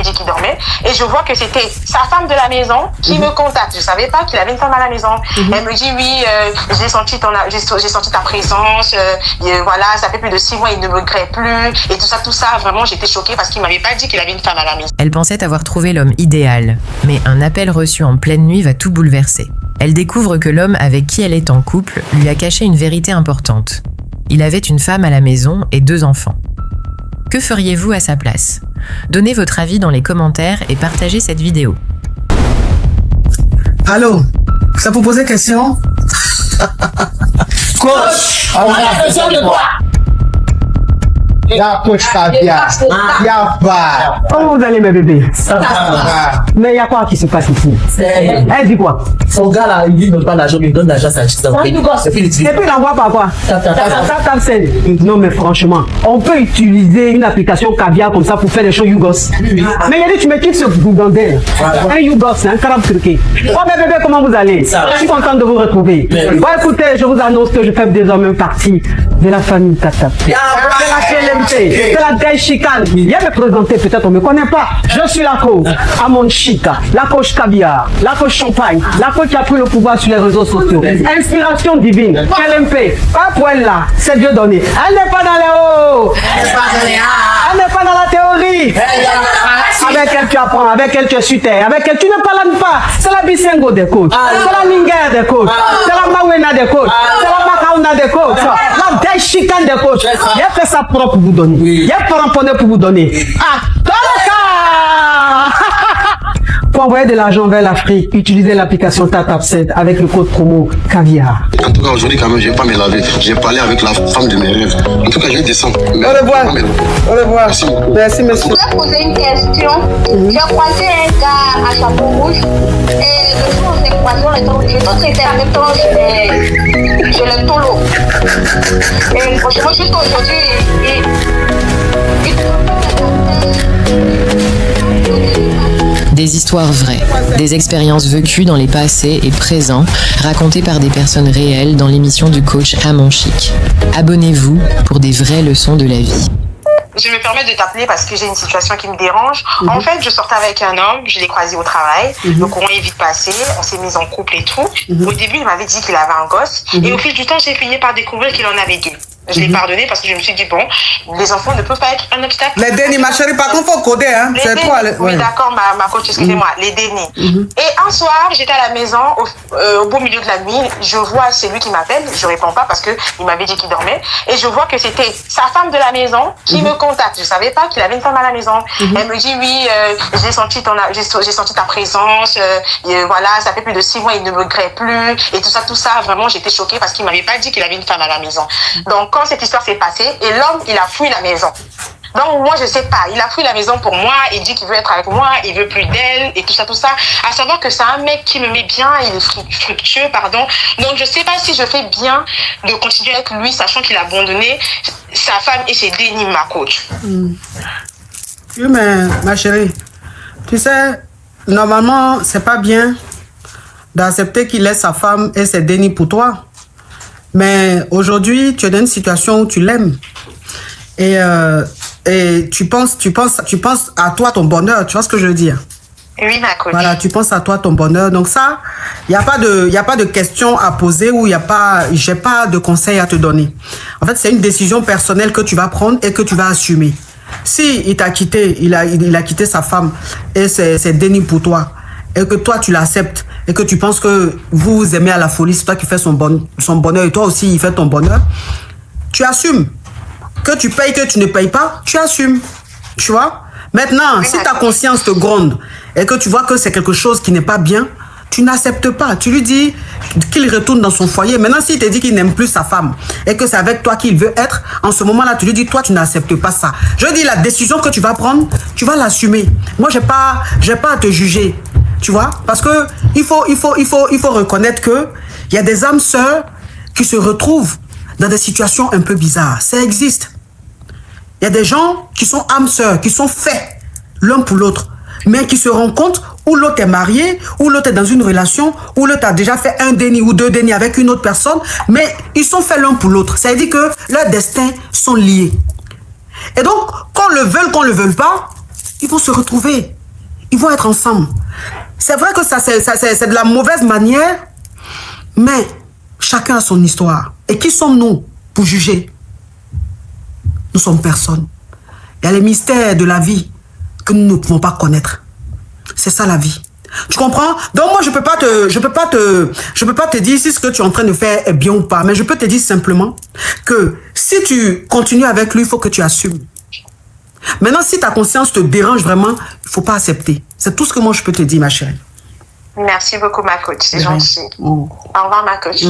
m'avait dit qu'il dormait. Et je vois que c'était sa femme de la maison qui me contacte. Je savais pas qu'il avait une femme à la maison. Elle me dit oui, j'ai senti ta présence. Voilà, ça fait plus de 6 mois, il ne me regrette plus. Et tout ça, vraiment, j'étais choquée parce qu'il m'avait pas dit qu'il avait une femme à la maison. Elle pensait avoir trouvé l'homme idéal, mais un appel reçu en pleine nuit va tout bouleverser. Elle découvre que l'homme avec qui elle est en couple lui a caché une vérité importante. Il avait une femme à la maison et 2 enfants. Que feriez-vous à sa place? Donnez votre avis dans les commentaires et partagez cette vidéo. Allô, ça vous poser question? Coach, on a besoin de toi. La coach Caviar, y'a pas. Comment vous allez mes bébés? Ça va. Mais il y a quoi qui se passe ici? Elle dit quoi? Son gars là, il dit donne pas l'argent, il donne l'argent à sa chiste. Et puis il envoie par quoi? Non mais franchement, on peut utiliser une application Caviar comme ça pour faire des choses YouGos. Mais il a dit tu me quittes ce bougandel. Un YouGos, c'est un carabe turqué. Oh mes bébés, comment vous allez? Je suis contente de vous retrouver. Bon écoutez, je vous annonce que je fais désormais partie de la famille Tata. C'est la gueule chicane. Viens me présenter, peut-être on ne me connaît pas. Je suis la coach Amon Chica, la coach Caviar, la coach Champagne, la coach qui a pris le pouvoir sur les réseaux sociaux. Inspiration divine, LMP, pas pour elle là, c'est Dieu donné. Elle n'est pas dans les hauts, elle n'est pas dans la théorie. Avec elle tu apprends, avec elle tu es sur terre, avec elle tu ne parles pas. C'est la Bisengo des coachs, c'est la Minguer des coachs, c'est la Mawena des coachs, c'est la Makauna des coachs, la gueule chicane des coachs. Il a fait ça propre pour vous donner. Il y a pas ramponné pour vous donner. Ah, pour envoyer de l'argent vers l'Afrique, utilisez l'application TapTapSend avec le code promo Caviar. En tout cas, aujourd'hui, quand même, je ne vais pas me laver. J'ai parlé avec la femme de mes rêves. En tout cas, je vais descendre. Au revoir. Au revoir. Merci. Merci, monsieur. Je voulais poser une question. J'ai croisé un gars à chapeau rouge. Et le jour où j'ai croisé, l'autre était en même temps chez le tolo. Et franchement, juste aujourd'hui, Des histoires vraies, des expériences vécues dans les passés et présents, racontées par des personnes réelles dans l'émission du coach Amon Chic. Abonnez-vous pour des vraies leçons de la vie. Je me permets de t'appeler parce que j'ai une situation qui me dérange. En fait, je sortais avec un homme, je l'ai croisé au travail. Le courant est vite passé, on s'est mis en couple et tout. Au début, il m'avait dit qu'il avait un gosse. Et au fil du temps, j'ai fini par découvrir qu'il en avait 2. Je l'ai pardonné parce que je me suis dit, bon, les enfants ne peuvent pas être un obstacle. Les dénis, ma chérie, par contre, il faut coder, hein. C'est toi. Oui, d'accord, ma coach, excusez-moi, les dénis. Et un soir, j'étais à la maison, au beau milieu de la nuit, je vois celui qui m'appelle, je réponds pas parce qu'il m'avait dit qu'il dormait, et je vois que c'était sa femme de la maison qui me contacte. Je savais pas qu'il avait une femme à la maison. Elle me dit, oui, j'ai senti ta présence, voilà, ça fait plus de 6 mois, il ne me regrette plus, et tout ça, vraiment, j'étais choquée parce qu'il m'avait pas dit qu'il avait une femme à la maison. Donc, quand cette histoire s'est passée, et l'homme, il a fui la maison. Donc, moi, je sais pas. Il a fui la maison pour moi. Il dit qu'il veut être avec moi. Il veut plus d'elle et tout ça. À savoir que c'est un mec qui me met bien. Il est fructueux, pardon. Donc, je sais pas si je fais bien de continuer avec lui, sachant qu'il a abandonné sa femme et ses dénis, ma coach. Oui, mais, ma chérie, tu sais, normalement, c'est pas bien d'accepter qu'il laisse sa femme et ses dénis pour toi. Mais aujourd'hui, tu es dans une situation où tu l'aimes. Et tu penses à toi, ton bonheur. Tu vois ce que je veux dire? Oui, ma coach. Voilà, tu penses à toi, ton bonheur. Donc ça, il n'y a pas de questions à poser ou j'ai pas de conseils à te donner. En fait, c'est une décision personnelle que tu vas prendre et que tu vas assumer. Si il t'a quitté, il a quitté sa femme et c'est déni pour toi, et que toi, tu l'acceptes, et que tu penses que vous vous aimez à la folie, c'est toi qui fais son bonheur, et toi aussi, il fait ton bonheur, tu assumes. Que tu payes, que tu ne payes pas, tu assumes. Tu vois? Maintenant, si ta conscience te gronde, et que tu vois que c'est quelque chose qui n'est pas bien, tu n'acceptes pas. Tu lui dis qu'il retourne dans son foyer. Maintenant, s'il te dit qu'il n'aime plus sa femme, et que c'est avec toi qu'il veut être, en ce moment-là, tu lui dis, toi, tu n'acceptes pas ça. Je dis, la décision que tu vas prendre, tu vas l'assumer. Moi, j'ai pas à te juger. Tu vois? Parce que il faut reconnaître que il y a des âmes sœurs qui se retrouvent dans des situations un peu bizarres. Ça existe. Il y a des gens qui sont âmes sœurs, qui sont faits l'un pour l'autre, mais qui se rencontrent où l'autre est marié, où l'autre est dans une relation, où l'autre a déjà fait un déni ou 2 dénis avec une autre personne, mais ils sont faits l'un pour l'autre. Ça veut dire que leurs destins sont liés. Et donc, qu'on le veuille pas, ils vont se retrouver. Ils vont être ensemble. C'est vrai que ça c'est de la mauvaise manière, mais chacun a son histoire. Et qui sommes-nous pour juger? Nous sommes personne. Il y a les mystères de la vie que nous ne pouvons pas connaître. C'est ça la vie. Tu comprends? Donc moi je peux pas te dire si ce que tu es en train de faire est bien ou pas, mais je peux te dire simplement que si tu continues avec lui, il faut que tu assumes. Maintenant, si ta conscience te dérange vraiment, il ne faut pas accepter. C'est tout ce que moi je peux te dire, ma chérie. Merci beaucoup, ma coach. C'est gentil. Au revoir, ma coach.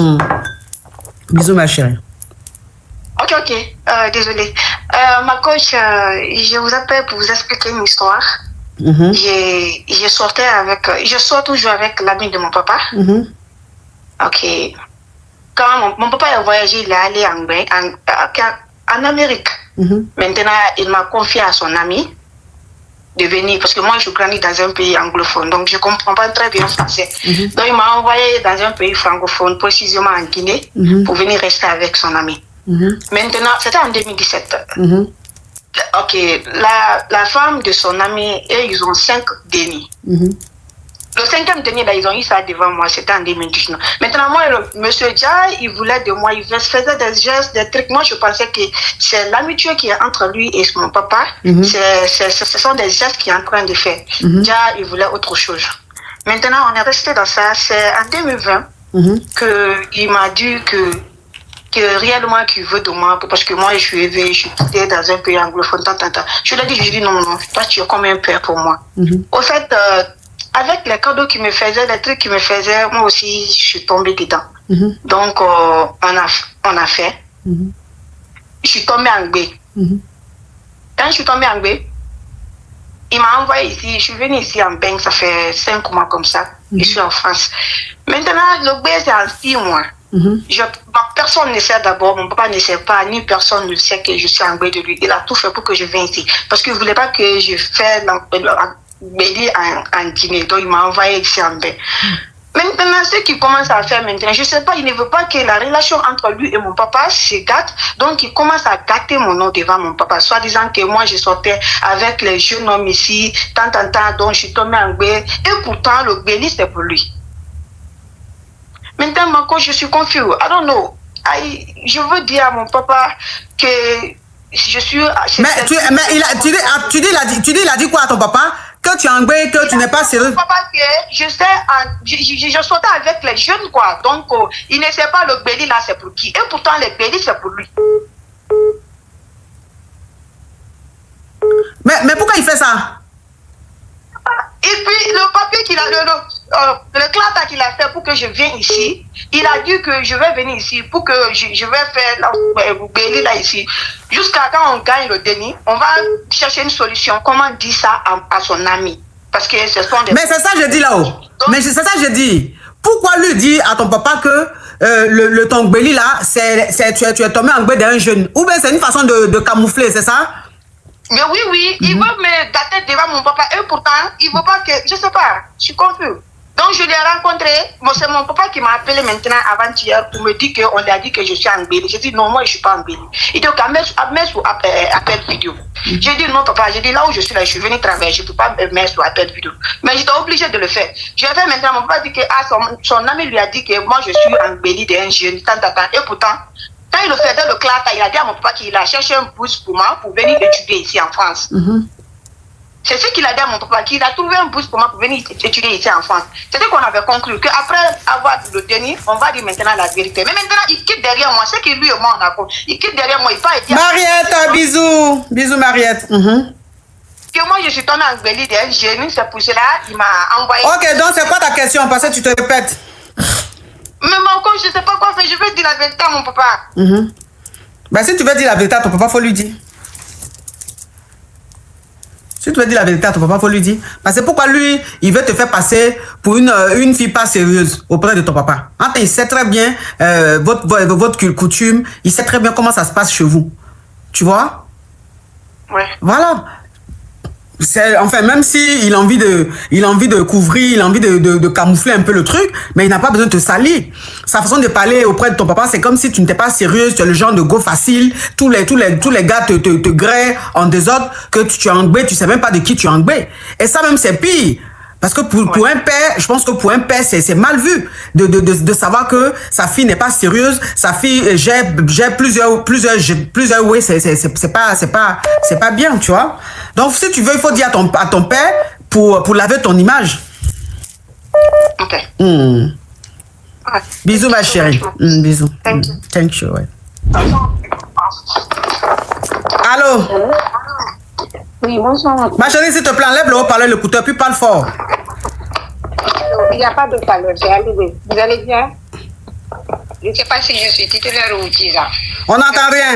Bisous, ma chérie. Ok. Désolée. Ma coach, je vous appelle pour vous expliquer une histoire. Je sors toujours avec l'ami de mon papa. Ok. Quand mon papa a voyagé, il est allé en Amérique. Maintenant, il m'a confié à son ami de venir, parce que moi, je grandis dans un pays anglophone, donc je ne comprends pas très bien le français. Donc, il m'a envoyé dans un pays francophone, précisément en Guinée, pour venir rester avec son ami. Maintenant, c'était en 2017. Ok, la femme de son ami, ils ont 5 dénis. Le 5e déni, là, ils ont eu ça devant moi, c'était en 2019. Maintenant, moi, le monsieur Dia, il voulait de moi, il faisait des gestes, des trucs. Moi, je pensais que c'est l'amitié qui est entre lui et mon papa. Ce sont des gestes qu'il est en train de faire. Dia, il voulait autre chose. Maintenant, on est resté dans ça. C'est en 2020 qu'il m'a dit que réellement qu'il veut de moi, parce que moi je suis quitté dans un pays anglophone, Je lui ai dit, non, toi tu es comme un père pour moi. Au fait, avec les cadeaux qu'il me faisait, les trucs qu'il me faisait, moi aussi je suis tombée dedans. Donc on a fait. Je suis tombée en B. Quand je suis tombée en B, il m'a envoyé ici, je suis venue ici en Beng, ça fait 5 mois comme ça, je suis en France. Maintenant, le B c'est en 6 mois. Personne ne sait d'abord, mon papa ne sait pas, ni personne ne sait que je suis en de lui. Il a tout fait pour que je vienne ici. Parce qu'il ne voulait pas que je fasse en Guinée. Donc il m'a envoyé ici en bain. Maintenant, ce qu'il commence à faire maintenant, je ne sais pas, il ne veut pas que la relation entre lui et mon papa se gâte. Donc il commence à gâter mon nom devant mon papa, soit disant que moi je sortais avec les jeunes hommes ici, donc je suis tombée en bain. Et pourtant, le béni c'est pour lui. Maintenant, ma coach, je suis confus. I don't know. Je veux dire à mon papa que je suis... Mais il a dit quoi à ton papa? Que tu es anglais, que tu n'es pas sérieux? Papa, je sortais avec les jeunes, quoi. Donc, il ne sait pas le béli là, c'est pour qui. Et pourtant, le béli, c'est pour lui. Mais pourquoi il fait ça? Et puis, le papier qu'il a, le clata qu'il a fait pour que je vienne ici, il a dit que je vais venir ici pour que je vais faire le béli là ici. Jusqu'à quand on gagne le déni, on va chercher une solution. Comment dire ça à son ami? Parce que ce sont des... Mais c'est ça que je dis là-haut. Mais c'est ça que je dis. Pourquoi lui dire à ton papa que le ton béli là, tu es tombé en béli d'un jeune? Ou bien c'est une façon de camoufler, c'est ça? Mais oui, il veut me gâter devant mon papa. Et pourtant, il ne veut pas que... Je ne sais pas, je suis confus. Donc, je l'ai rencontré. C'est mon papa qui m'a appelé maintenant avant-hier pour me dire qu'on lui a dit que je suis en Béli. J'ai dit non, moi, je ne suis pas en Béli. Il dit mets sur appel vidéo. J'ai dit non, papa. J'ai dit là où je suis là, je suis venu travailler. Je ne peux pas me mettre sur appel vidéo. Mais j'étais obligée de le faire. Je vais maintenant, mon papa dit que son ami lui a dit que moi, je suis en Béli d'un jeune. Et pourtant, quand il le faisait le classe, il a dit à mon papa qu'il a cherché un bourse pour moi pour venir étudier ici en France. C'est ce qu'il a dit à mon papa, qu'il a trouvé un bourse pour moi pour venir étudier ici en France. C'était qu'on avait conclu qu'après avoir le déni, on va dire maintenant la vérité. Mais maintenant, il quitte derrière moi. C'est que lui et moi, on a compris. Il quitte derrière moi. Il part et dit... Mariette, bisous. Bisous, Mariette. Que moi, je suis tombée en Béli d'un jeune. C'est pour cela qu'il m'a envoyé... Ok, donc c'est quoi ta question? Parce que tu te répètes. Mais mon coach, je ne sais pas quoi faire. Je veux dire la vérité à mon papa. Ben, si tu veux dire la vérité à ton papa, il faut lui dire. Si tu veux dire la vérité à ton papa, il faut lui dire. Parce que pourquoi lui, il veut te faire passer pour une fille pas sérieuse auprès de ton papa. Il sait très bien votre coutume. Il sait très bien comment ça se passe chez vous. Tu vois? Ouais. Voilà. Enfin, même si il a envie de couvrir, il a envie de camoufler un peu le truc, mais il n'a pas besoin de te salir. Sa façon de parler auprès de ton papa, c'est comme si tu n'étais pas sérieuse, tu es le genre de go facile, tous les gars te grêent en désordre, que tu es engbé, tu sais même pas de qui tu es engbé. Et ça même, c'est pire. Parce que pour un père, je pense que pour un père, c'est mal vu de savoir que sa fille n'est pas sérieuse, sa fille gère plusieurs ouais, c'est pas bien, tu vois. Donc si tu veux, il faut dire à ton père pour laver ton image. Ok. Ouais. Bisous ma chérie. Bisous. Thank you. Ouais. Allô? Oui, bonsoir. Ma chérie, s'il te plaît, enlève le haut-parleur, l'écouteur, puis parle fort. Il n'y a pas de parole, j'ai arrivé. Vous allez bien? Je ne sais pas si je suis titulaire ou utilisateur. On n'entend rien.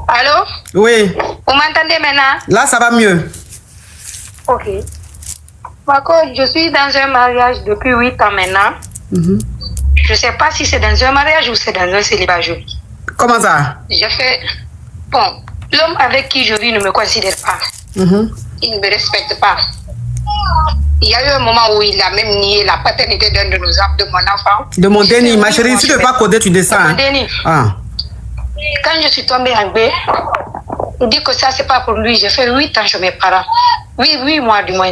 Allô? Oui. Vous m'entendez maintenant? Là, ça va mieux. Ok. Par contre, je suis dans un mariage depuis 8 ans maintenant. Je ne sais pas si c'est dans un mariage ou c'est dans un célibat. Comment ça? J'ai fait... Bon, l'homme avec qui je vis ne me considère pas. Il ne me respecte pas. Il y a eu un moment où il a même nié la paternité d'un de mon enfant. De mon déni, ma chérie, si tu ne veux pas coder, tu descends. De mon déni. Ah. Quand je suis tombée en B, il dit que ça, c'est pas pour lui. J'ai fait 8 ans chez mes parents. 8 mois du moins.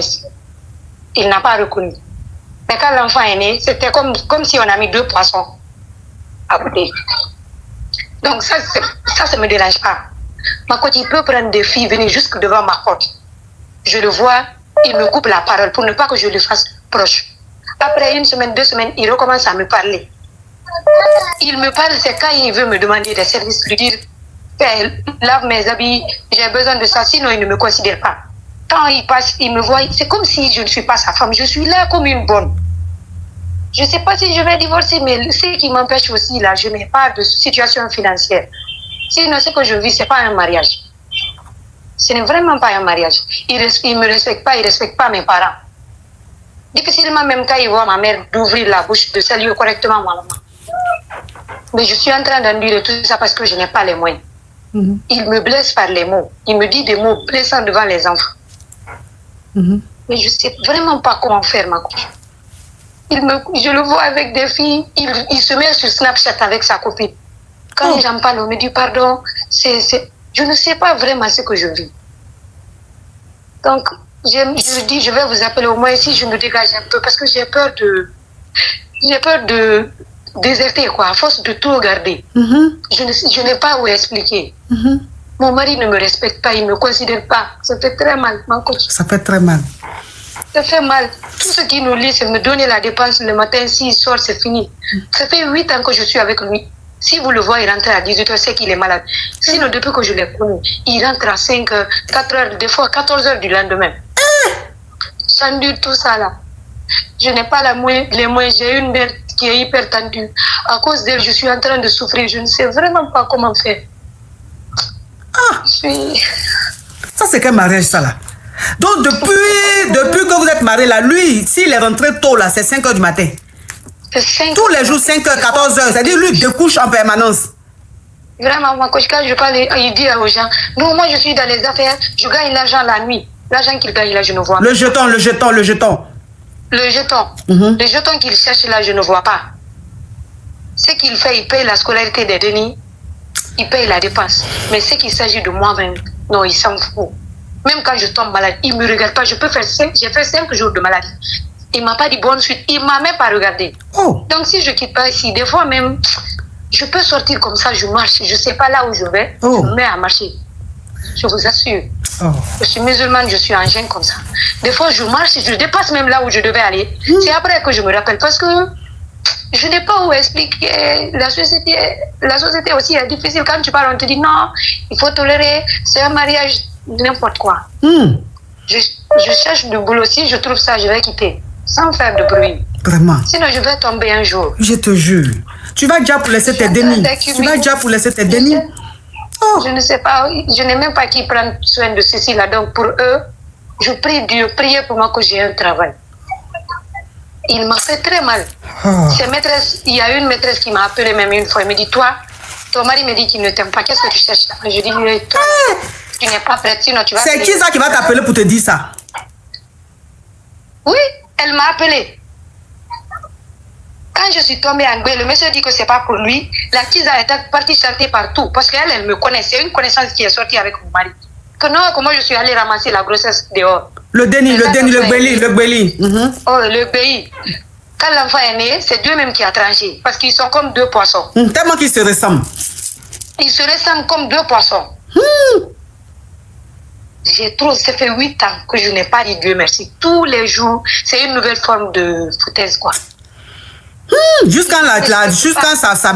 Il n'a pas reconnu. Mais quand l'enfant est né, c'était comme si on a mis 2 poissons à côté. Donc ça ne me dérange pas. Ma côté, il peut prendre des filles, venir jusque devant ma porte. Je le vois, il me coupe la parole pour ne pas que je le fasse proche. Après 1 semaine, 2 semaines, il recommence à me parler. Il me parle, c'est quand il veut me demander des services, lui dire, lave mes habits, j'ai besoin de ça, sinon il ne me considère pas. Quand il passe, il me voit, c'est comme si je ne suis pas sa femme, je suis là comme une bonne. Je ne sais pas si je vais divorcer, mais ce qui m'empêche aussi, là, je n'ai pas de situation financière. Sinon, ce que je vis, ce n'est pas un mariage. Ce n'est vraiment pas un mariage. Il ne me respecte pas, il ne respecte pas mes parents. Difficilement, même quand il voit ma mère, d'ouvrir la bouche, de saluer correctement ma maman. Mais je suis en train d'endurer tout ça parce que je n'ai pas les moyens. Il me blesse par les mots. Il me dit des mots blessants devant les enfants. Mais je ne sais vraiment pas comment faire, ma couche. Je le vois avec des filles, il se met sur Snapchat avec sa copine. Quand j'en parle, on me dit pardon. Je ne sais pas vraiment ce que je vis. Donc, je dis, je vais vous appeler au moins si je me dégage un peu parce que j'ai peur de déserter, quoi, à force de tout regarder. Je n'ai pas où expliquer. Mon mari ne me respecte pas, il ne me considère pas. Ça fait très mal, mon coach. Ça fait très mal. Ça fait mal. Tout ce qui nous lie, c'est me donner la dépense le matin. S'il sort, c'est fini. Ça fait 8 ans que je suis avec lui. Si vous le voyez, il rentre à 18h, c'est qu'il est malade. Sinon, depuis que je l'ai connu, il rentre à 5 h, 4 h, des fois 14 h du lendemain. J'endure tout ça là. Je n'ai pas les moyens. J'ai une mère qui est hyper tendue. À cause d'elle, je suis en train de souffrir. Je ne sais vraiment pas comment faire. Ça, c'est quel mariage, ça, là? Donc, depuis que vous êtes mariés, là, lui, s'il est rentré tôt, là, c'est 5 h du matin. Tous les jours, 5 h, 14 h. C'est-à-dire, lui, découche en permanence. Vraiment, moi, quand je parle, il dit aux gens, non, moi, je suis dans les affaires, je gagne l'argent la nuit. L'argent qu'il gagne, là, je ne vois pas. Le jeton. Le jeton qu'il cherche, là, je ne vois pas. Ce qu'il fait, il paye la scolarité des Denis, il paye la dépense. Mais ce qu'il s'agit de moi-même, non, il s'en fout. Même quand je tombe malade, il ne me regarde pas. J'ai fait 5 jours de maladie. Il ne m'a pas dit bonne suite. Il ne m'a même pas regardé. Donc, si je ne quitte pas ici, des fois même, je peux sortir comme ça, je marche. Je ne sais pas là où je vais. Je me mets à marcher. Je vous assure. Je suis musulmane, je suis en gêne comme ça. Des fois, je marche, je dépasse même là où je devais aller. C'est après que je me rappelle. Parce que je n'ai pas où expliquer. La société aussi est difficile. Quand tu parles, on te dit non, il faut tolérer. C'est un mariage, n'importe quoi. Je cherche du boulot. Si je trouve ça, je vais quitter. Sans faire de bruit. Vraiment. Sinon, je vais tomber un jour. Je te jure. Tu vas déjà pour laisser tes dénis. Je ne sais pas. Je n'ai même pas qui prendre soin de ceci là. Donc, pour eux, je prie Dieu. Priez pour moi que j'ai un travail. Il m'a fait très mal. Il y a une maîtresse qui m'a appelé même une fois. Elle me dit, toi, ton mari me dit qu'il ne t'aime pas. Qu'est-ce que tu cherches? Je dis, toi, tu n'es pas prête, sinon tu vas... C'est qui ça qui va t'appeler pour te dire ça? Oui, elle m'a appelé. Quand je suis tombée en Gué, le monsieur dit que c'est pas pour lui. La Kiza était partie chanter partout parce qu'elle, elle me connaît. C'est une connaissance qui est sortie avec mon mari. Que non, comment je suis allée ramasser la grossesse dehors. Le Béli. Oh, le Béli. Quand l'enfant est né, c'est Dieu même qui a tranché. Parce qu'ils sont comme deux poissons. Tellement qu'ils se ressemblent. Ils se ressemblent comme deux poissons. Ça fait 8 ans que je n'ai pas dit Dieu merci. Tous les jours, c'est une nouvelle forme de foutaise, quoi. Jusqu'à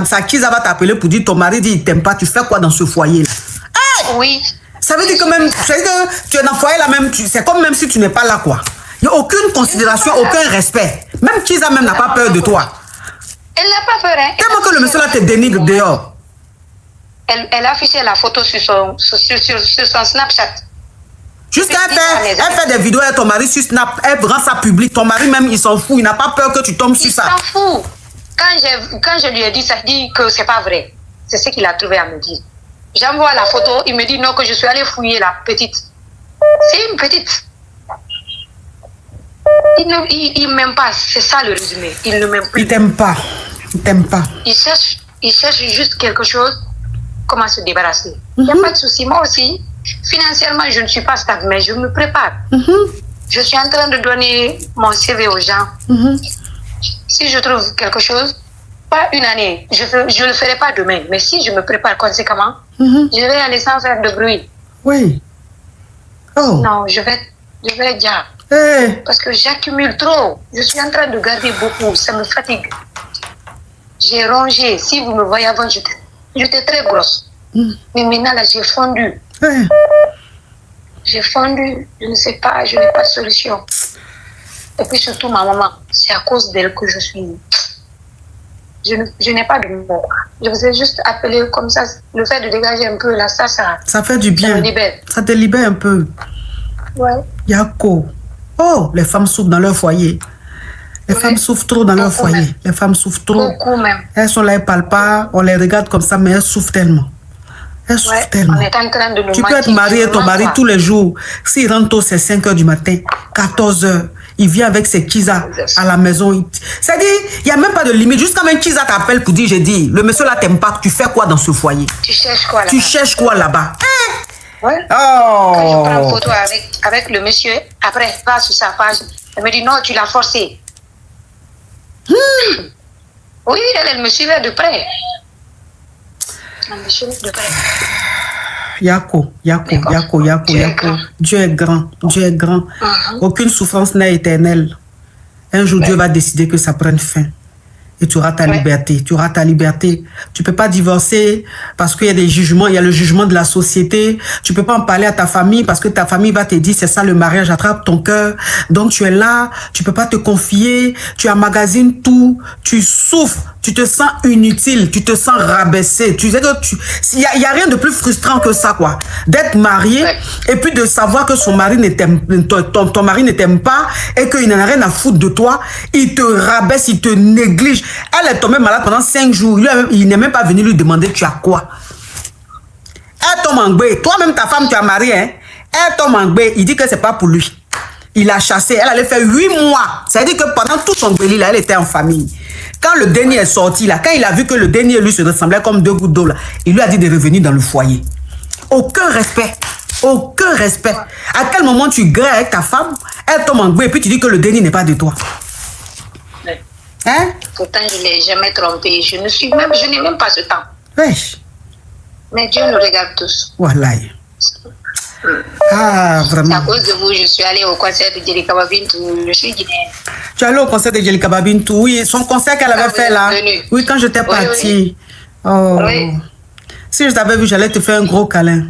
sa Kiza va t'appeler pour dire ton mari dit il t'aime pas, tu fais quoi dans ce foyer là? Hey! Oui. Ça veut dire que même, tu es dans le foyer là même, c'est comme même si tu n'es pas là quoi. Il n'y a aucune considération, aucun respect. Même Kiza même n'a pas peur de toi. Elle n'a pas peur, hein. Tellement que le monsieur là te dénigre dehors. Elle a affiché la photo sur son Snapchat. Jusqu'à elle fait des vidéos avec ton mari sur Snap, elle rend ça public. Ton mari même, il s'en fout, il n'a pas peur que tu tombes sur ça. Il s'en fout. Quand je lui ai dit ça, il dit que c'est pas vrai. C'est ce qu'il a trouvé à me dire. J'envoie la photo, il me dit non, que je suis allée fouiller la petite. C'est une petite. Il ne m'aime pas, c'est ça le résumé. Il ne m'aime plus. Il t'aime pas. Il t'aime pas. Il cherche juste quelque chose, comment se débarrasser. Il n'y a pas de souci. Moi aussi, financièrement, je ne suis pas stable, mais je me prépare. Je suis en train de donner mon CV aux gens. Si je trouve quelque chose, pas une année, je ne le ferai pas demain. Mais si je me prépare conséquemment, je vais aller sans faire de bruit. Oui. Oh. Non, je vais dire. Hey. Parce que j'accumule trop. Je suis en train de garder beaucoup. Ça me fatigue. J'ai rongé. Si vous me voyez avant, j'étais très grosse. Mais maintenant, là, j'ai fondu. Hey. J'ai fondu. Je ne sais pas. Je n'ai pas de solution. Et puis surtout, ma maman. C'est à cause d'elle que je suis... Je n'ai pas de mots. Je vous ai juste appelé comme ça. Le fait de dégager un peu là, ça fait du bien. Ça me libère. Ça te libère un peu. Ouais. Yako. Oh, les femmes souffrent dans leur foyer. Les femmes souffrent trop dans leur foyer. Même. Les femmes souffrent trop. Beaucoup même. Elles sont là, elles parlent pas. On les regarde comme ça, mais elles souffrent tellement. Elles souffrent tellement. On est en train de nous Tu peux être marié, ton mari, tous les jours. S'il rentre tôt, c'est 5 h du matin, 14 h. Il vient avec ses Kiza à la maison. C'est-à-dire, il n'y a même pas de limite. Jusqu'à même Kiza t'appelle pour dire, j'ai dit, le monsieur là t'aime pas, tu fais quoi dans ce foyer? Tu cherches quoi là-bas? Tu cherches quoi là-bas? Ouais. Oh. Quand je prends photo avec le monsieur, après, il va sur sa page. Elle me dit, non, tu l'as forcé. Oui, elle me suivait de près. Elle me suivait de près. Yako. Dieu est grand. Dieu est grand. Aucune souffrance n'est éternelle. Un jour, Dieu va décider que ça prenne fin. Et tu auras ta liberté. Tu auras ta liberté. Tu peux pas divorcer parce qu'il y a des jugements. Il y a le jugement de la société. Tu peux pas en parler à ta famille parce que ta famille va te dire c'est ça le mariage, attrape ton cœur. Donc tu es là. Tu peux pas te confier. Tu emmagasines tout. Tu souffres. Tu te sens inutile. Tu te sens rabaissé. Tu sais que il y a rien de plus frustrant que ça, quoi. D'être marié et puis de savoir que son mari ne t'aime, ton mari ne t'aime pas et qu'il n'en a rien à foutre de toi. Il te rabaisse, il te néglige. Elle est tombée malade pendant 5 jours. Il n'est même pas venu lui demander tu as quoi. Elle tombe en gbé. Toi-même, ta femme, tu as marié. Hein? Elle tombe en gbé. Il dit que c'est pas pour lui. Il a chassé. Elle allait faire 8 mois. C'est-à-dire que pendant tout son gbé, là, elle était en famille. Quand le dernier est sorti, là, quand il a vu que le dernier lui se ressemblait comme 2 gouttes d'eau, là, il lui a dit de revenir dans le foyer. Aucun respect. Aucun respect. À quel moment tu grèves avec ta femme, elle tombe en gbé et puis tu dis que le dernier n'est pas de toi. Hein? Pourtant, je ne l'ai jamais trompé. Je n'ai même pas ce temps. Wesh. Mais Dieu nous regarde tous. Voilà. Ah, vraiment. C'est à cause de vous, je suis allée au concert de Djelika Babintou. Je suis guinéenne. Tu es allée au concert de Djelika Babintou? Oui, son concert qu'elle avait fait là. Oui, quand j'étais partie. Oui. Oh. Oui. Si je t'avais vu, j'allais te faire un gros câlin.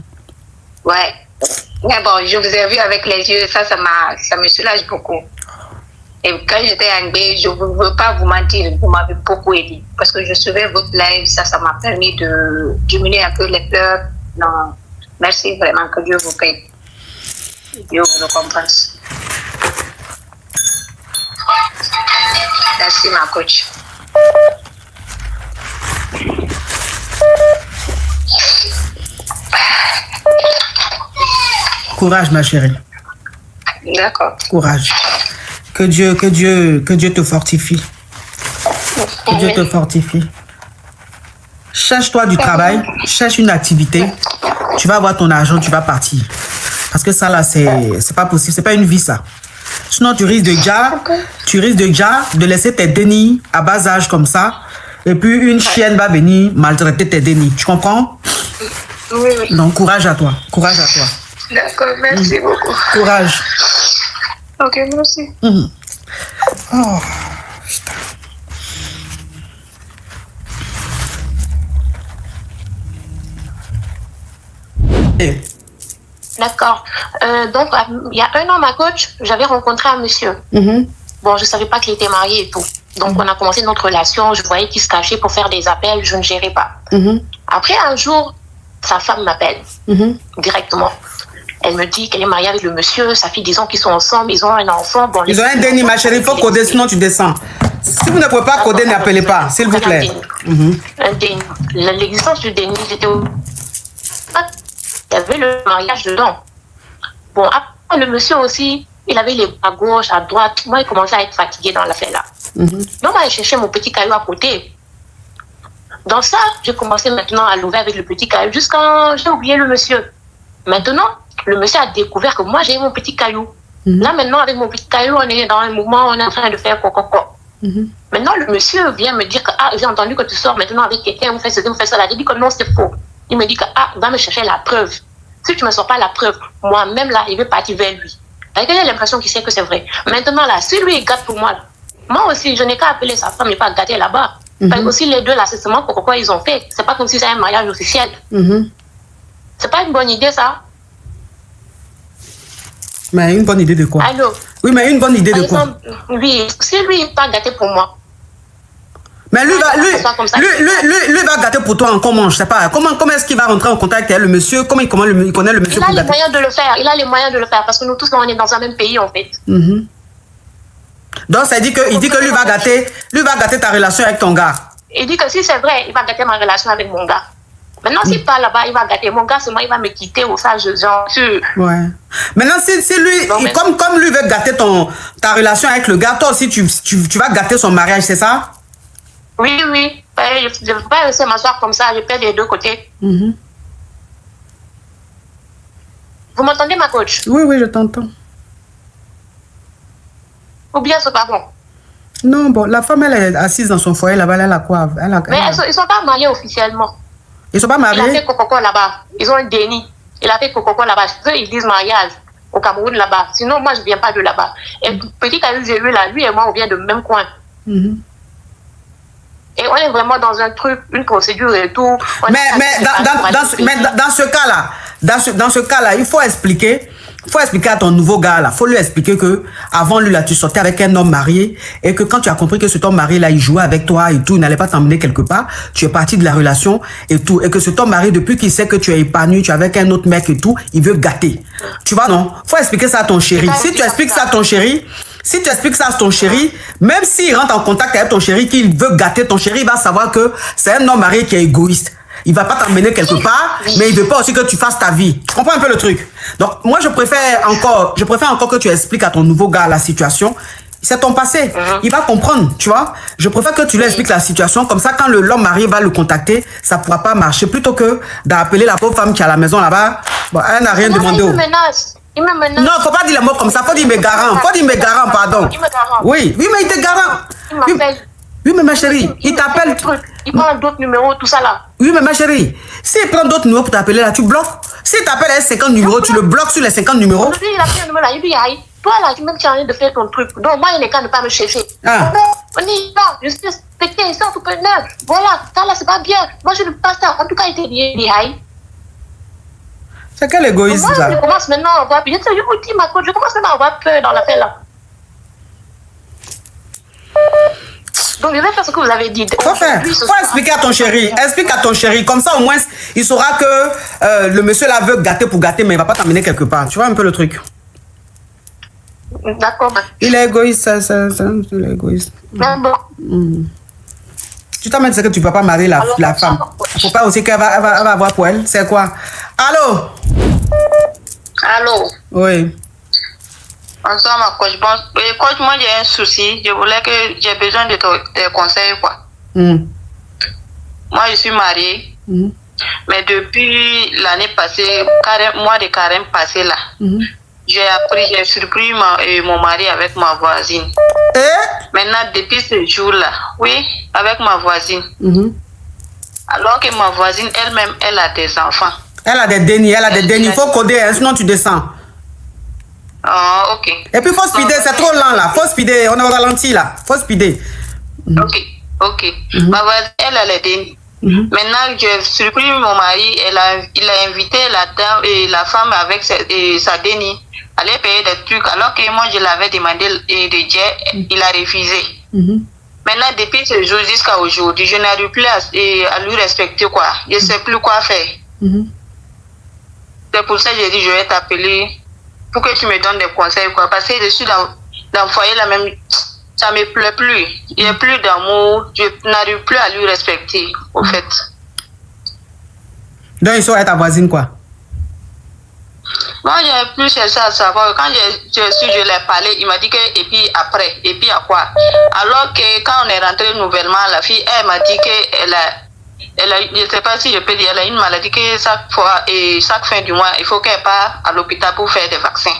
Ouais. Mais bon, je vous ai vu avec les yeux, ça me soulage beaucoup. Et quand j'étais en Guinée, je ne veux pas vous mentir, vous m'avez beaucoup aidé. Parce que je suivais votre live, ça m'a permis de diminuer un peu les pleurs. Non, merci vraiment, que Dieu vous paye. Dieu vous récompense. Merci ma coach. Courage, ma chérie. D'accord. Courage. Que Dieu te fortifie. Que Dieu te fortifie. Cherche-toi du travail, cherche une activité. Tu vas avoir ton argent, tu vas partir. Parce que ça là, c'est pas possible, c'est pas une vie ça. Sinon, tu risques de laisser tes dénis à bas âge comme ça. Et puis une chienne va venir maltraiter tes dénis. Tu comprends? Oui, oui. Donc, courage à toi. Courage à toi. D'accord, merci beaucoup. Courage. Ok, merci. Oh, putain. D'accord. Donc, il y a un an, ma coach, j'avais rencontré un monsieur. Bon, je ne savais pas qu'il était marié et tout. Donc, on a commencé notre relation. Je voyais qu'il se cachait pour faire des appels. Je ne gérais pas. Après, un jour, sa femme m'appelle directement. Elle me dit qu'elle est mariée avec le monsieur. Sa fille, disons qu'ils sont ensemble. Ils ont un enfant. Bon, ils ont un déni, ma chérie. Il faut coder, sinon tu descends. Si vous ne pouvez pas coder, n'appelez pas, s'il vous plaît. Un déni. L'existence du déni, j'étais au... Il y avait le mariage dedans. Bon, après, le monsieur aussi, il avait les bras à gauche, à droite. Moi, il commençait à être fatigué dans l'affaire là. Donc, j'ai cherché mon petit caillou à côté. Dans ça, j'ai commencé maintenant à l'ouvrir avec le petit caillou jusqu'à j'ai oublié le monsieur. Maintenant, le monsieur a découvert que moi, j'ai mon petit caillou. Là, maintenant, avec mon petit caillou, on est dans un mouvement, on est en train de faire quoi. Maintenant, le monsieur vient me dire que j'ai entendu que tu sors maintenant avec quelqu'un, vous faites ceci, vous faites cela. J'ai dit que non, c'est faux. Il me dit que va me chercher la preuve. Si tu ne me sors pas la preuve, moi-même là, il veut partir vers lui. J'ai l'impression qu'il sait que c'est vrai. Maintenant là, si lui il gâte pour moi, là, moi aussi, je n'ai qu'à appeler sa femme et pas gâter là-bas. Parce que aussi les deux là, c'est seulement pourquoi ils ont fait. C'est pas comme si c'était un mariage officiel. C'est pas une bonne idée ça. Mais une bonne idée de quoi? Allô? Oui, mais une bonne idée de quoi? Oui, si lui il n'est pas gâté pour moi. Mais lui va gâter pour toi en comment, je sais pas. Comment est-ce qu'il va rentrer en contact avec le monsieur? Comment il connaît le monsieur? Il a les moyens de le faire. Il a les moyens de le faire parce que nous tous, on est dans un même pays en fait. Donc ça dit que lui va gâter ta relation avec ton gars. Il dit que si c'est vrai, il va gâter ma relation avec mon gars. Maintenant, s'il part là-bas, il va gâter mon gars, seulement il va me quitter ou ça, genre sûr. Ouais. Maintenant, si lui, non, mais... comme lui veut gâter ta relation avec le gars, toi aussi tu vas gâter son mariage, c'est ça? Oui. Je ne peux pas laisser m'asseoir comme ça, je perds des deux côtés. Vous m'entendez, ma coach? Oui, je t'entends. Ou bien c'est pas bon? Non, bon, la femme, elle est assise dans son foyer là-bas, elle a quoi? Mais ils ne sont pas mariés officiellement. Ils ne sont pas mariés? Il a fait Coco là-bas. Ils ont un déni. Il a fait Coco là-bas. Eux, ils disent mariage au Cameroun là-bas. Sinon, moi, je ne viens pas de là-bas. Et petit Caillou, j'ai vu là, lui et moi, on vient de même coin. Et on est vraiment dans un truc, une procédure et tout. Mais dans ce cas-là, il faut expliquer à ton nouveau gars là, faut lui expliquer que avant lui là, tu sortais avec un homme marié et que quand tu as compris que cet homme marié là, il jouait avec toi et tout, il n'allait pas t'emmener quelque part, tu es parti de la relation et tout, et que cet homme marié, depuis qu'il sait que tu es épanoui, tu es avec un autre mec et tout, il veut gâter. Tu vois, non? Faut expliquer ça à ton chéri. Si tu expliques ça à ton chéri, même s'il rentre en contact avec ton chéri, qu'il veut gâter ton chéri, il va savoir que c'est un homme marié qui est égoïste. Il va pas t'emmener quelque part, mais il veut pas aussi que tu fasses ta vie. Tu comprends un peu le truc? Donc, moi, je préfère encore que tu expliques à ton nouveau gars la situation. C'est ton passé. Il va comprendre, tu vois. Je préfère que tu lui expliques la situation. Comme ça, quand l'homme marié va le contacter, ça pourra pas marcher. Plutôt que d'appeler la pauvre femme qui est à la maison là-bas. Bon, elle n'a rien demandé. Il me menace. Non, faut pas dire les mots comme ça. Faut dire mes garants. Pardon. Il me garant. Oui, mais il te garant. Il m'appelle. Oui, mais ma chérie, il t'appelle. Il prend d'autres numéros, tout ça là. Oui, mais ma chérie, s'il prend d'autres numéros pour t'appeler là, tu bloques. S'il t'appelle à 50 numéros, tu le bloques sur les 50 numéros. Aujourd'hui, il a pris un numéro là, il dit, aïe, toi là, tu m'as chargé de faire ton truc. Donc, moi, il n'est qu'à ne pas me chercher. Ah. On dit, non, je suis respecté, ils sont entrepreneurs. Voilà, ça là, c'est pas bien. Moi, je ne passe ça. En tout cas, il te dit, aïe. C'est quel égoïsme moi, là? Je commence maintenant à avoir peur. Je vous dis, ma coach, je commence maintenant à avoir peur dans l'affaire là. Donc, je vais faire ce que vous avez dit. Faut expliquer à ton chéri. Explique à ton chéri. Comme ça, au moins, il saura que le monsieur là veut gâter pour gâter, mais il va pas t'emmener quelque part. Tu vois un peu le truc? D'accord. Il est égoïste, il est égoïste. Mais bon. Tu t'emmènes, c'est que tu ne peux pas marier la femme. Faut pas aussi qu'elle va avoir pour elle. C'est quoi? Allô? Allô? Oui. Bonsoir, ma coach. Bon, coach, moi, j'ai un souci. J'ai besoin de tes conseils, quoi. Moi, je suis mariée. Mais depuis l'année passée, mois de carême passé, là, j'ai surpris mon mari avec ma voisine. Maintenant, depuis ce jour-là, oui, avec ma voisine. Alors que ma voisine elle-même, elle a des enfants. Elle a des dénis, Il faut coder, hein, sinon tu descends. Ah, ok. Et puis, faut speeder, c'est trop lent, là. Faut speeder, on est au ralenti, là. Faut speeder. Ok. Ma voisine, elle a les dénis. Maintenant, j'ai surpris mon mari, il a invité la dame et la femme avec sa déni. Aller payer des trucs, alors que moi, je l'avais demandé de jet, il a refusé. Maintenant, depuis ce jour jusqu'à aujourd'hui, je n'arrive plus à lui respecter, quoi. Je ne sais plus quoi faire. C'est pour ça que j'ai dit, je vais t'appeler pour que tu me donnes des conseils, quoi. Parce que je suis dans le foyer, là même, ça ne me plaît plus. Il n'y a plus d'amour, je n'arrive plus à lui respecter, au fait. Donc, ils sont à ta voisine, quoi? Moi, j'ai plus cherché à savoir. Quand je l'ai parlé, il m'a dit que, et puis après, et puis à quoi? Alors que quand on est rentré nouvellement, la fille, elle m'a dit qu'elle a, je ne sais pas si je peux dire, elle a une maladie que chaque fois, et chaque fin du mois, il faut qu'elle parte à l'hôpital pour faire des vaccins.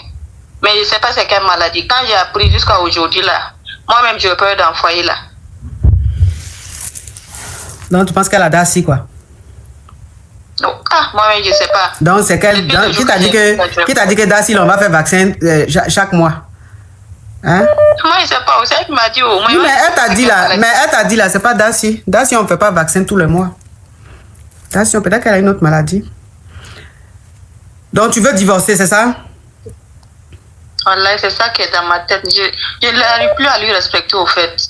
Mais je ne sais pas c'est quelle maladie. Quand j'ai appris jusqu'à aujourd'hui, là, moi-même, j'ai peur d'un foyer, là. Donc, tu penses qu'elle a Darcy, quoi? Moi-même, je ne sais pas. Donc, c'est quelle... Qui t'a dit que Darcy, on va faire vaccin chaque mois? Hein? Moi, je ne sais pas. C'est elle qui m'a dit. Oui, mais elle t'a dit là, c'est pas Darcy. Darcy, on ne fait pas vaccin tous les mois. Darcy, peut-être qu'elle a une autre maladie. Donc, tu veux divorcer, c'est ça? Voilà, c'est ça qui est dans ma tête. Je n'arrive plus à lui respecter, au fait.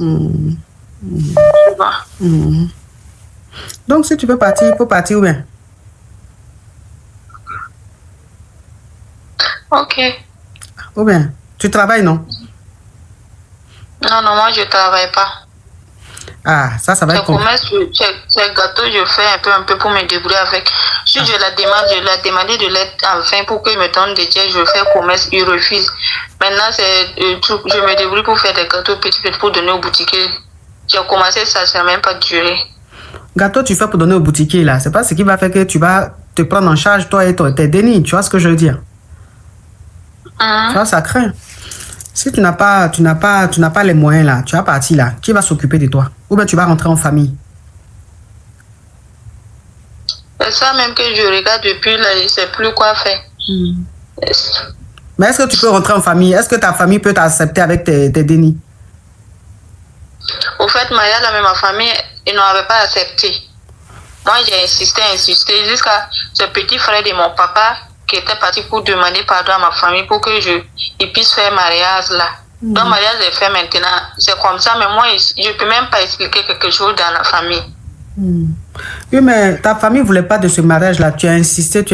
Donc, si tu veux partir, il faut partir ou bien? Ok. Ou bien, tu travailles, non? Non, moi, je ne travaille pas. Ah, ça va être compliqué. C'est gâteau, je fais un peu pour me débrouiller avec. Si je la demandé de l'aide enfin pour qu'il me donne des tiers, je fais commerce, il refuse. Maintenant, je me débrouille pour faire des gâteaux petits pour donner au boutiquier. J'ai commencé, ça n'a même pas duré. Gâteau, tu fais pour donner au boutiquier, là. C'est pas ce qui va faire que tu vas te prendre en charge, toi et tes dénis. Tu vois ce que je veux dire? Tu vois, ça craint. Si tu n'as pas les moyens, là, tu vas partir, là. Qui va s'occuper de toi? Ou bien tu vas rentrer en famille? C'est ça même que je regarde depuis, là, je ne sais plus quoi faire. Mais est-ce que tu peux rentrer en famille? Est-ce que ta famille peut t'accepter avec tes dénis? Au fait, ma famille, ils n'avaient pas accepté. Moi, j'ai insisté jusqu'à ce petit frère de mon papa qui était parti pour demander pardon à ma famille pour que il puisse faire mariage là. Donc, mariage est fait maintenant. C'est comme ça, mais moi, je ne peux même pas expliquer quelque chose dans la famille. Oui, mais ta famille ne voulait pas de ce mariage-là. Tu as insisté.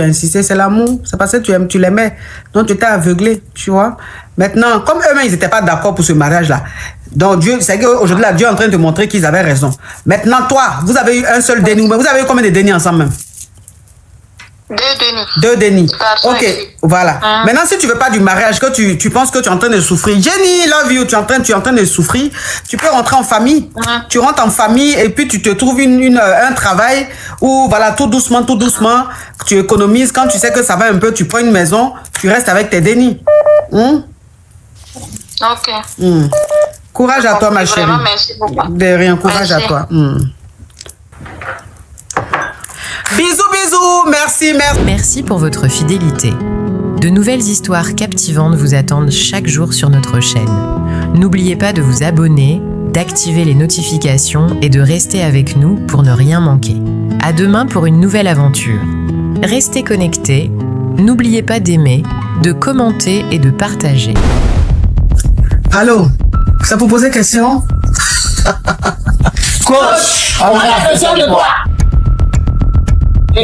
C'est l'amour. C'est parce que tu l'aimais. Donc, tu t'es aveuglé, tu vois. Maintenant, comme eux-mêmes, ils n'étaient pas d'accord pour ce mariage-là. Donc, Dieu, c'est qu'aujourd'hui, là, Dieu est en train de te montrer qu'ils avaient raison. Maintenant, toi, vous avez eu un seul déni. Vous avez eu combien de dénis ensemble même? 2 dénis. Ok, voilà. Maintenant, si tu veux pas du mariage, que tu penses que tu es en train de souffrir, Jenny, love you, tu es en train de souffrir, tu peux rentrer en famille. Tu rentres en famille et puis tu te trouves un travail où, voilà, tout doucement, tu économises. Quand tu sais que ça va un peu, tu prends une maison, tu restes avec tes dénis. Ok. Courage à toi, ma chérie. Vraiment, merci beaucoup. De rien, courage à toi. Bisous, merci. Merci pour votre fidélité. De nouvelles histoires captivantes vous attendent chaque jour sur notre chaîne. N'oubliez pas de vous abonner, d'activer les notifications et de rester avec nous pour ne rien manquer. À demain pour une nouvelle aventure. Restez connectés, n'oubliez pas d'aimer, de commenter et de partager. Allô, ça vous poser question? Coach, on a besoin de toi.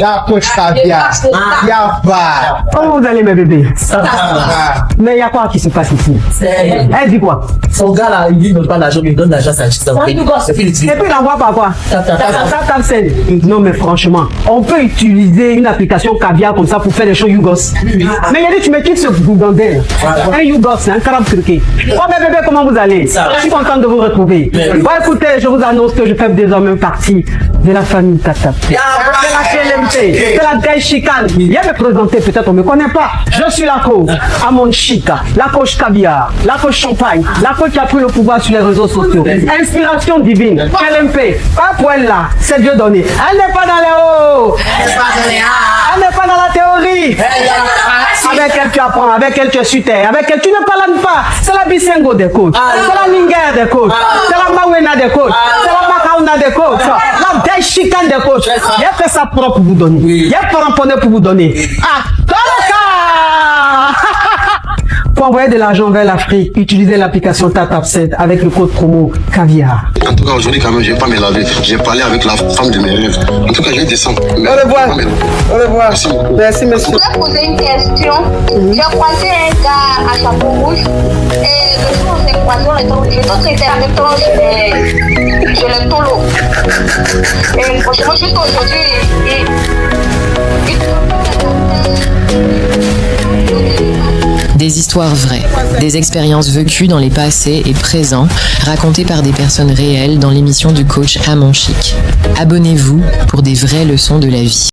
La coach caviar. Y'a pas. Comment vous allez, mes bébés? Mais il y a quoi qui se passe ici? Elle dit quoi? Son gars là, il dit ne donne pas l'argent, mais il donne l'argent à sa chiste. Et puis il envoie par quoi? Non, mais franchement, on peut utiliser une application caviar comme ça pour faire des choses Yougos. Mais il a dit, tu me quittes ce Gougandel. Un Yougos, un carabe turqué. Oh, mes bébés, comment vous allez? Je suis content de vous retrouver. Bon, écoutez, je vous annonce que je fais désormais partie de la famille Tata. C'est la KLMT, c'est la Gaïchikan. Viens me présenter, peut-être on ne me connaît pas. Je suis la coach Amon Chica, la coach caviar, la coach champagne, la coach qui a pris le pouvoir sur les réseaux sociaux. Inspiration divine, KLMP, pas pour elle là, c'est Dieu donné. Elle n'est pas dans les hauts, elle n'est pas dans la théorie. Avec elle tu apprends, avec elle tu es sur terre, avec elle tu ne parles pas. C'est la Bisengo des coachs, c'est la Linger des coachs, c'est la Mawena des coachs, c'est la Makauna des coachs, la Gaïchikan des coachs. Il y a fait ça propre pour vous donner. Il y a pas ramponné pour vous donner. Ah, pour envoyer de l'argent vers l'Afrique, utilisez l'application TapTapSend avec le code promo caviar. En tout cas, aujourd'hui, quand même, je vais pas me laver. J'ai parlé avec la femme de mes rêves. En tout cas, je vais descendre. Au revoir. Au revoir. Merci, monsieur. Je voulais poser une question. J'ai croisé un gars à chapeau rouge et le jour où on s'est croisé, on était traités en même temps chez le tolo. Et franchement, juste aujourd'hui, Des histoires vraies, des expériences vécues dans les passés et présents, racontées par des personnes réelles dans l'émission du coach Amon Chic. Abonnez-vous pour des vraies leçons de la vie.